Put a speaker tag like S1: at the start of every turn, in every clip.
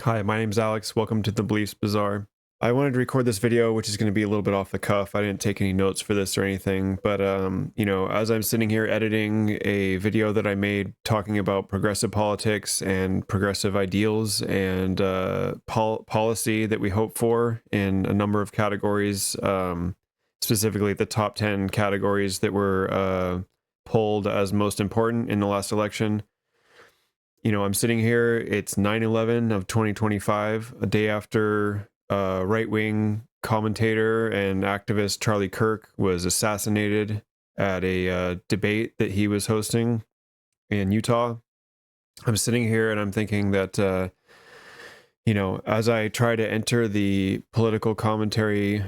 S1: Hi, my name's Alex. Welcome to the Beliefs Bazaar. I wanted to record this video, which is going to be a little bit off the cuff. I didn't take any notes for this or anything, but as I'm sitting here editing a video that I made talking about progressive politics and progressive ideals and policy that we hope for in a number of categories, specifically the top 10 categories that were polled as most important in the last election. I'm sitting here, it's 9/11 of 2025, a day after right-wing commentator and activist Charlie Kirk was assassinated at a debate that he was hosting in Utah. I'm sitting here and I'm thinking that, as I try to enter the political commentary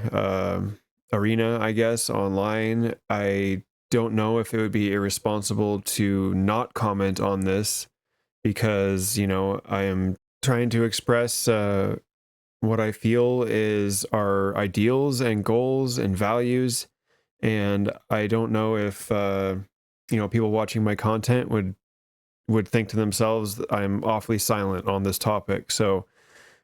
S1: arena, I guess, online, I don't know if it would be irresponsible to not comment on this because, I am trying to express what I feel is our ideals and goals and values. And I don't know if, people watching my content would think to themselves that I'm awfully silent on this topic. So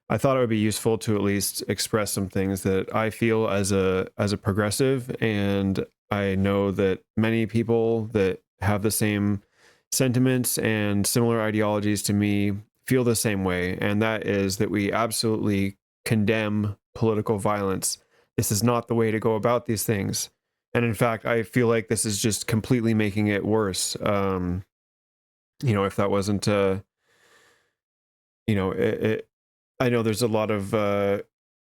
S1: I thought it would be useful to at least express some things that I feel as a progressive, and I know that many people that have the same sentiments and similar ideologies to me feel the same way, and that is that we absolutely condemn political violence. This is not the way to go about these things. And in fact, I feel like this is just completely making it worse. If that wasn't, I know there's a lot of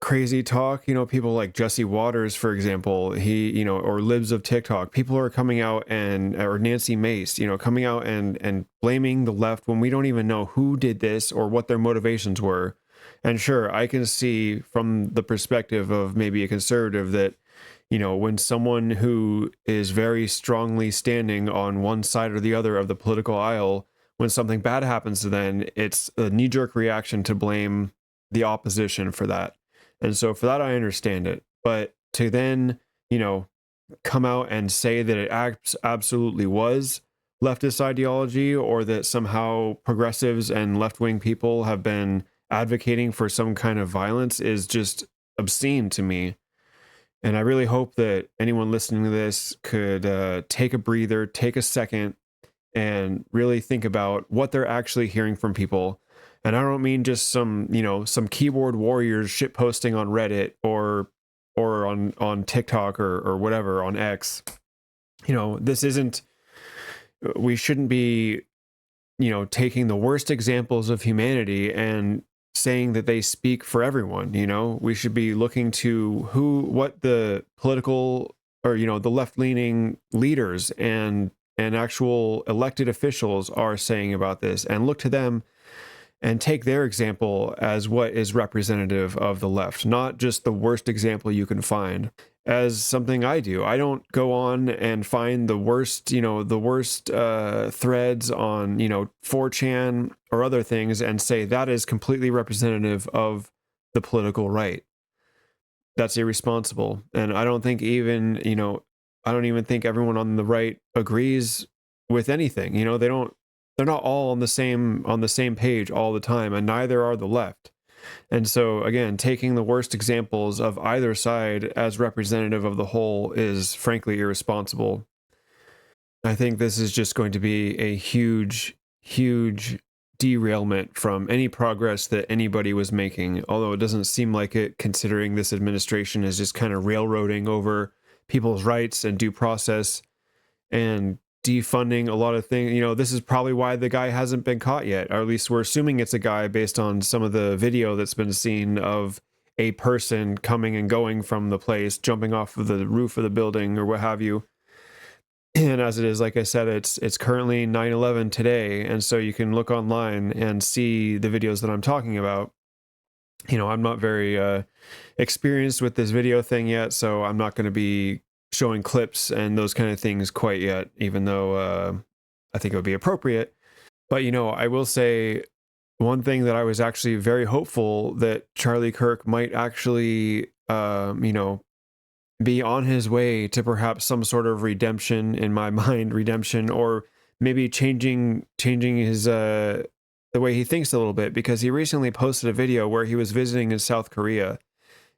S1: crazy talk, people like Jesse Waters, for example, or libs of TikTok, people are coming out or Nancy Mace, coming out and blaming the left when we don't even know who did this or what their motivations were. And sure, I can see from the perspective of maybe a conservative that, when someone who is very strongly standing on one side or the other of the political aisle, when something bad happens to them, it's a knee-jerk reaction to blame the opposition for that. And so for that, I understand it. But to then, come out and say that it absolutely was leftist ideology, or that somehow progressives and left-wing people have been advocating for some kind of violence, is just obscene to me. And I really hope that anyone listening to this could take a breather, take a second, and really think about what they're actually hearing from people. And I don't mean just some keyboard warriors shit posting on Reddit or on TikTok or whatever, on X. This isn't, we shouldn't be, taking the worst examples of humanity and saying that they speak for everyone. We should be looking to what the political or, the left-leaning leaders and actual elected officials are saying about this, and look to them and take their example as what is representative of the left, not just the worst example you can find. As something I do, I don't go on and find the worst threads on, 4chan or other things and say that is completely representative of the political right. That's irresponsible. And I don't think even, I don't even think everyone on the right agrees with anything. They're not all on the same page all the time, and neither are the left. And so again, taking the worst examples of either side as representative of the whole is frankly irresponsible. I think this is just going to be a huge derailment from any progress that anybody was making, although it doesn't seem like it, considering this administration is just kind of railroading over people's rights and due process and defunding a lot of things. This is probably why the guy hasn't been caught yet, or at least we're assuming it's a guy based on some of the video that's been seen of a person coming and going from the place, jumping off of the roof of the building or what have you. And as it is, like I said, it's currently 9/11 today, and so you can look online and see the videos that I'm talking about. I'm not very experienced with this video thing yet, so I'm not going to be showing clips and those kind of things quite yet, even though I think it would be appropriate. But, I will say one thing that I was actually very hopeful that Charlie Kirk might actually, be on his way to perhaps some sort of redemption, in my mind, redemption, or maybe changing his the way he thinks a little bit, because he recently posted a video where he was visiting in South Korea,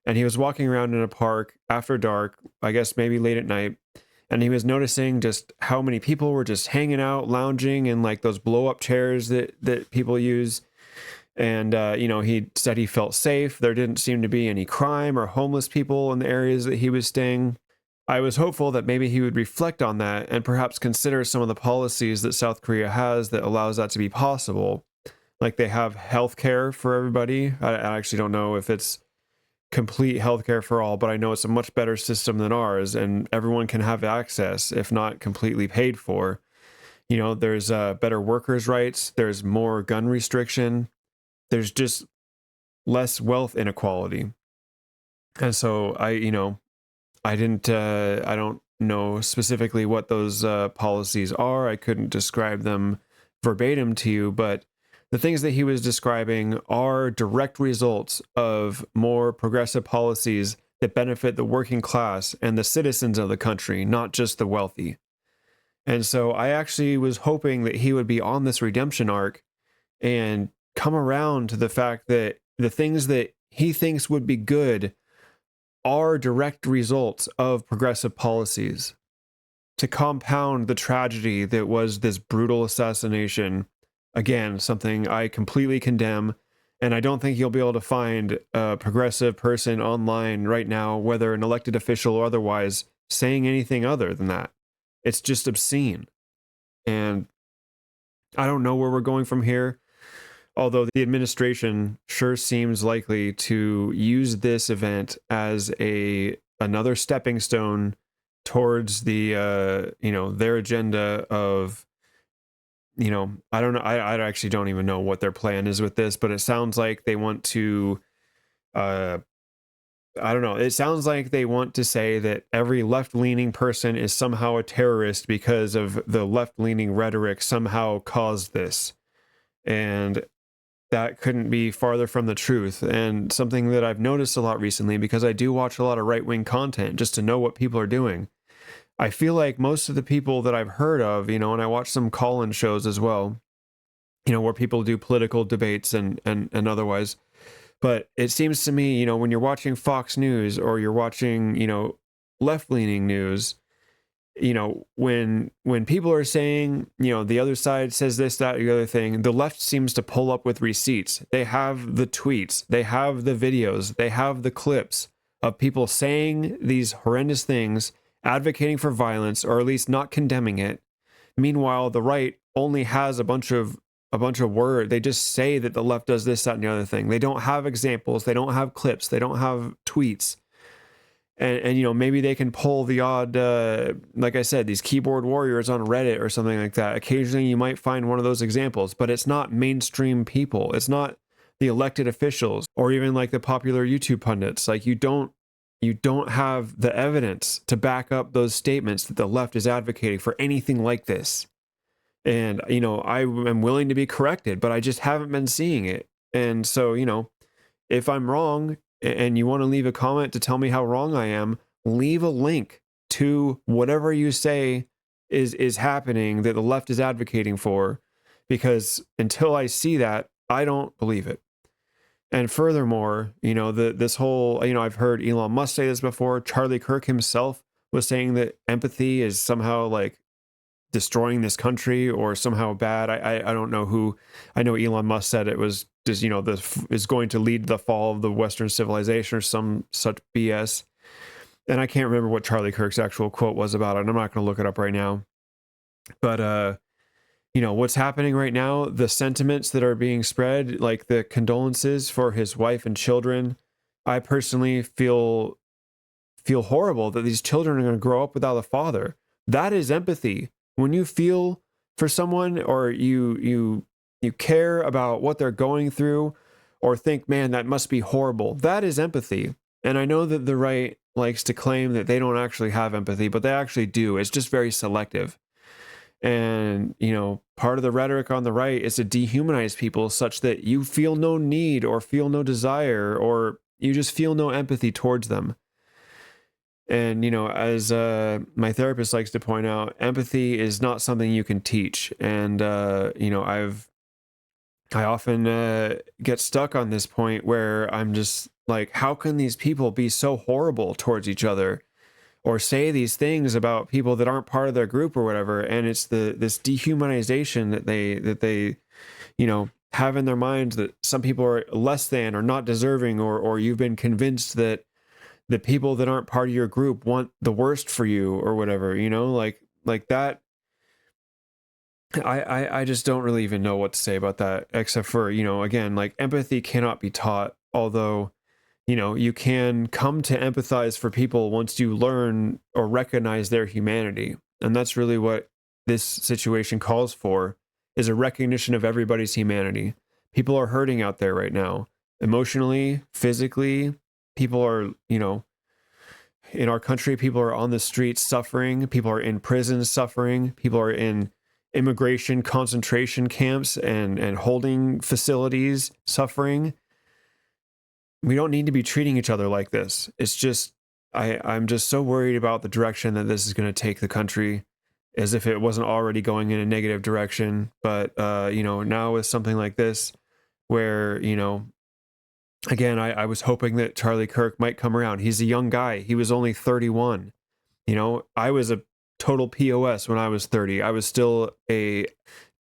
S1: and he was walking around in a park after dark, I guess maybe late at night, and he was noticing just how many people were just hanging out, lounging in like those blow up chairs that people use. And, he said he felt safe. There didn't seem to be any crime or homeless people in the areas that he was staying. I was hopeful that maybe he would reflect on that and perhaps consider some of the policies that South Korea has that allows that to be possible. Like they have healthcare for everybody. I actually don't know if it's complete healthcare for all, but I know it's a much better system than ours, and everyone can have access, if not completely paid for. There's better workers' rights. There's more gun restriction. There's just less wealth inequality. And so I don't know specifically what those policies are. I couldn't describe them verbatim to you, but the things that he was describing are direct results of more progressive policies that benefit the working class and the citizens of the country, not just the wealthy. And so I actually was hoping that he would be on this redemption arc and come around to the fact that the things that he thinks would be good are direct results of progressive policies to compound the tragedy that was this brutal assassination. Again, something I completely condemn, and I don't think you'll be able to find a progressive person online right now, whether an elected official or otherwise, saying anything other than that. It's just obscene. And I don't know where we're going from here, although the administration sure seems likely to use this event as another stepping stone towards the their agenda of, I don't know, I actually don't even know what their plan is with this, but it sounds like they want to I don't know, it sounds like they want to say that every left-leaning person is somehow a terrorist because of the left-leaning rhetoric somehow caused this. And that couldn't be farther from the truth, and something that I've noticed a lot recently, because I do watch a lot of right-wing content just to know what people are doing. I feel like most of the people that I've heard of, and I watch some call-in shows as well, where people do political debates and otherwise. But it seems to me, when you're watching Fox News or you're watching, left-leaning news, when people are saying, the other side says this, that, or the other thing, the left seems to pull up with receipts. They have the tweets, they have the videos, they have the clips of people saying these horrendous things, advocating for violence, or at least not condemning it. Meanwhile, the right only has a bunch of word. They just say that the left does this, that, and the other thing. They don't have examples. They don't have clips. They don't have tweets. And maybe they can pull the odd, like I said, these keyboard warriors on Reddit or something like that. Occasionally you might find one of those examples, but it's not mainstream people. It's not the elected officials or even like the popular YouTube pundits. Like you don't have the evidence to back up those statements that the left is advocating for anything like this. And, I am willing to be corrected, but I just haven't been seeing it. And so, if I'm wrong and you want to leave a comment to tell me how wrong I am, leave a link to whatever you say is happening that the left is advocating for, because until I see that, I don't believe it. And furthermore, this whole, I've heard Elon Musk say this before. Charlie Kirk himself was saying that empathy is somehow like destroying this country or somehow bad. I don't know who. I know Elon Musk said it was just, this is going to lead to the fall of the Western civilization or some such BS. And I can't remember what Charlie Kirk's actual quote was about it. And I'm not going to look it up right now. But, what's happening right now, the sentiments that are being spread, like the condolences for his wife and children, I personally feel horrible that these children are going to grow up without a father. That is empathy. When you feel for someone, or you care about what they're going through, or think, man, that must be horrible, that is empathy. And I know that the right likes to claim that they don't actually have empathy, but they actually do. It's just very selective. And, part of the rhetoric on the right is to dehumanize people such that you feel no need or feel no desire, or you just feel no empathy towards them. And, as my therapist likes to point out, empathy is not something you can teach. And, I often get stuck on this point where I'm just like, how can these people be so horrible towards each other, or say these things about people that aren't part of their group or whatever? And it's this dehumanization that they have in their minds, that some people are less than or not deserving, or you've been convinced that the people that aren't part of your group want the worst for you or whatever, like that. I just don't really even know what to say about that, except for, again, like empathy cannot be taught, although, you can come to empathize for people once you learn or recognize their humanity. And that's really what this situation calls for, is a recognition of everybody's humanity. People are hurting out there right now, emotionally, physically. People are, in our country, people are on the streets suffering. People are in prisons suffering. People are in immigration concentration camps and holding facilities suffering. We don't need to be treating each other like this. It's just, I'm just so worried about the direction that this is going to take the country, as if it wasn't already going in a negative direction. But, now with something like this, where, again, I was hoping that Charlie Kirk might come around. He's a young guy. He was only 31. I was a total POS when I was 30. I was still a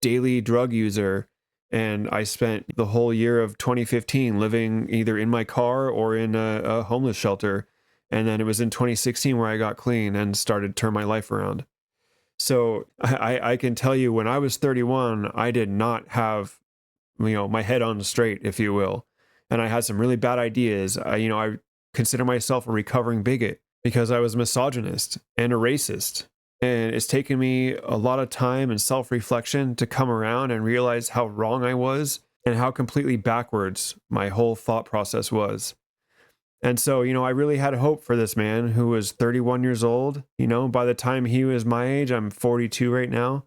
S1: daily drug user, and I spent the whole year of 2015 living either in my car or in a homeless shelter. And then it was in 2016 where I got clean and started to turn my life around. So I can tell you, when I was 31, I did not have, my head on straight, if you will. And I had some really bad ideas. I consider myself a recovering bigot because I was a misogynist and a racist. And it's taken me a lot of time and self-reflection to come around and realize how wrong I was and how completely backwards my whole thought process was. And so, I really had hope for this man who was 31 years old. By the time he was my age, I'm 42 right now.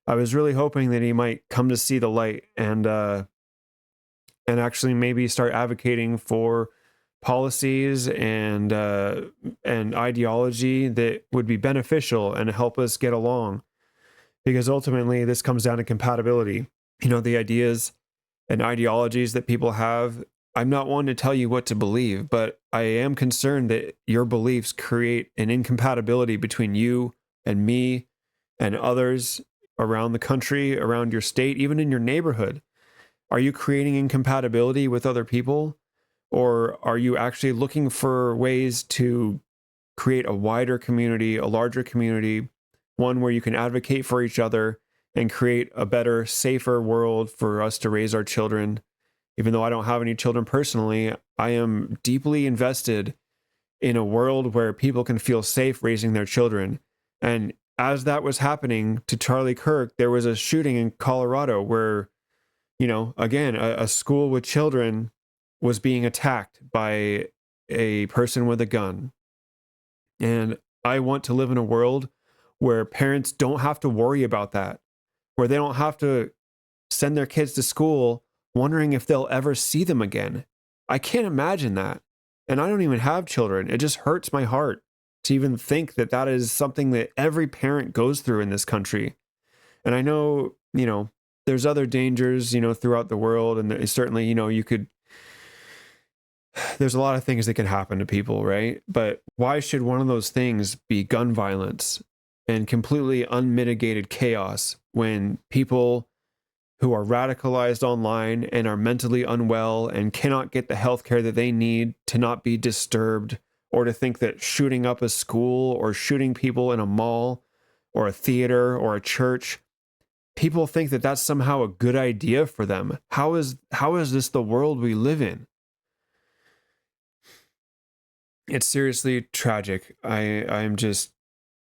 S1: I was really hoping that he might come to see the light and actually maybe start advocating for policies and ideology that would be beneficial and help us get along. Because ultimately, this comes down to compatibility. The ideas and ideologies that people have. I'm not one to tell you what to believe, but I am concerned that your beliefs create an incompatibility between you and me and others around the country, around your state, even in your neighborhood. Are you creating incompatibility with other people? Or are you actually looking for ways to create a wider community, a larger community, one where you can advocate for each other and create a better, safer world for us to raise our children? Even though I don't have any children personally, I am deeply invested in a world where people can feel safe raising their children. And as that was happening to Charlie Kirk, there was a shooting in Colorado where, again, a school with children was being attacked by a person with a gun. And I want to live in a world where parents don't have to worry about that, where they don't have to send their kids to school wondering if they'll ever see them again. I can't imagine that. And I don't even have children. It just hurts my heart to even think that that is something that every parent goes through in this country. And I know, there's other dangers, throughout the world. And certainly, there's a lot of things that can happen to people, right? But why should one of those things be gun violence and completely unmitigated chaos when people who are radicalized online and are mentally unwell and cannot get the health care that they need to not be disturbed, or to think that shooting up a school or shooting people in a mall or a theater or a church, people think that that's somehow a good idea for them? How is this the world we live in? It's seriously tragic. I'm just,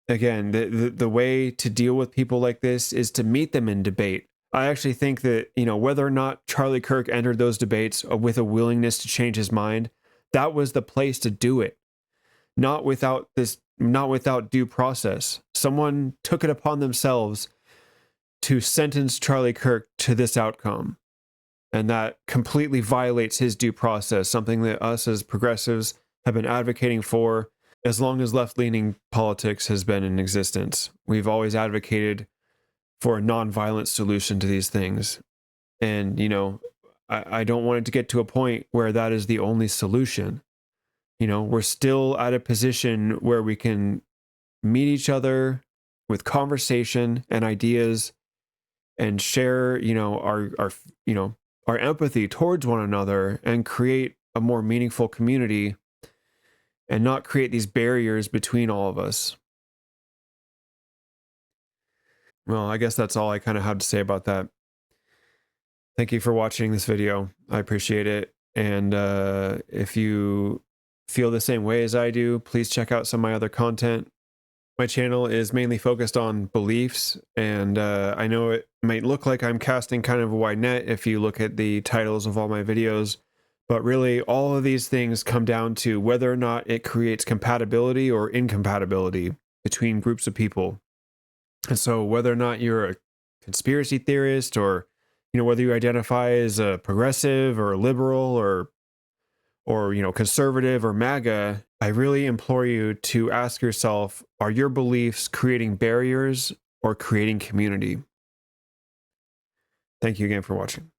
S1: again, the way to deal with people like this is to meet them in debate. I actually think that, whether or not Charlie Kirk entered those debates with a willingness to change his mind, that was the place to do it. Not without due process. Someone took it upon themselves to sentence Charlie Kirk to this outcome. And that completely violates his due process, something that us as progressives have been advocating for as long as left-leaning politics has been in existence. We've always advocated for a non-violent solution to these things. And, I don't want it to get to a point where that is the only solution. We're still at a position where we can meet each other with conversation and ideas and share, our empathy towards one another and create a more meaningful community and not create these barriers between all of us. Well, I guess that's all I kind of have to say about that. Thank you for watching this video. I appreciate it. And if you feel the same way as I do, please check out some of my other content. My channel is mainly focused on beliefs, and I know it might look like I'm casting kind of a wide net if you look at the titles of all my videos, but really all of these things come down to whether or not it creates compatibility or incompatibility between groups of people. And so whether or not you're a conspiracy theorist, or whether you identify as a progressive or a liberal, or conservative or MAGA, I really implore you to ask yourself, are your beliefs creating barriers or creating community? Thank you again for watching.